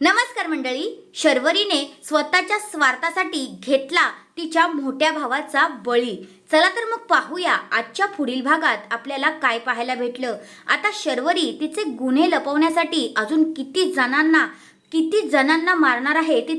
नमस्कार मंडळी. शर्वरीने स्वतःच्या स्वार्थासाठी घेतला तिच्या मोठ्या भावाचा बळी. चला तर मग पाहूया आजच्या पुढील भागात आपल्याला काय पाहायला भेटलं. आता शर्वरी तिचे गुन्हे लपवण्यासाठी अजून किती जणांना मारणार आहे ते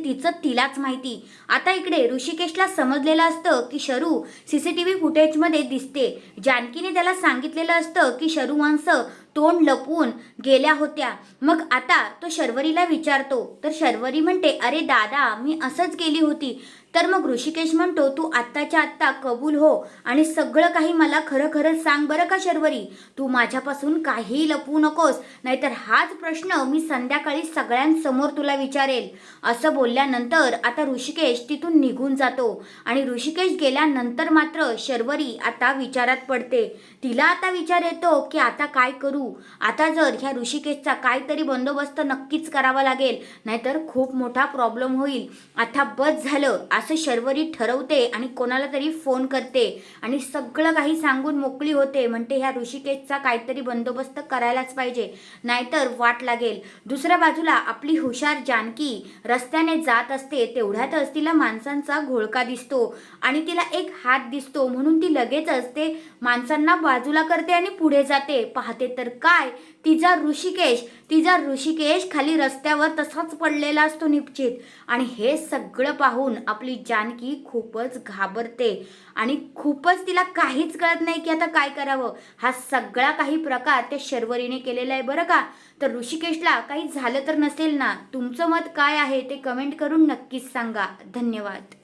तिलाच माहिती. आता इकडे ऋषिकेशला समजलेलं असतं की शरू सीसीटीव्ही फुटेजमध्ये दिसते. जानकीने त्याला सांगितलेलं असतं की शरू माणसं तोंड लपवून गेल्या होत्या. मग आता तो शर्वरीला विचारतो तर शर्वरी म्हणते, अरे दादा मी असंच गेली होती. तर मग ऋषिकेश म्हणतो, तू आत्ताच्या आत्ता कबूल हो आणि सगळं काही मला खरं खरं सांग बरं का शर्वरी. तू माझ्यापासून काही लपवू नकोस, नाहीतर हाच प्रश्न मी संध्याकाळी सगळ्यांसमोर तुला विचारेल. असं बोलल्यानंतर आता ऋषिकेश तिथून निघून जातो आणि ऋषिकेश गेल्यानंतर मात्र शर्वरी आता विचारात पडते. तिला आता विचार येतो की आता काय करू. आता जर ह्या ऋषिकेशचा काहीतरी बंदोबस्त नक्कीच करावा लागेल, नाहीतर खूप मोठा प्रॉब्लेम होईल. आता बस झालं असं शर्वरी ठरवते आणि कोणाला तरी फोन करते आणि सगळं काही सांगून मोकळी होते. म्हणते ह्या ऋषिकेशचा काहीतरी बंदोबस्त करायलाच पाहिजे, नाहीतर वाट लागेल. दुसऱ्या बाजूला आपली हुशार जानकी रस्त्याने जात असते. तेवढ्यातच तिला माणसांचा घोळका दिसतो आणि तिला एक हात दिसतो. म्हणून ती लगेचच ते माणसांना बाजूला करते आणि पुढे जाते. पाहते तर काय, तिचा ऋषिकेश खाली रस्त्यावर तसाच पडलेला असतो निपचित. आणि हे सगळं पाहून आपली जानकी खूपच घाबरते आणि खूपच तिला काहीच कळत नाही की आता काय करावं. हा सगळा काही प्रकार त्या शर्वरीने केलेला आहे बरं का. तर ऋषिकेशला काही झालं तर नसेल ना. तुमचं मत काय आहे ते कमेंट करून नक्कीच सांगा. धन्यवाद.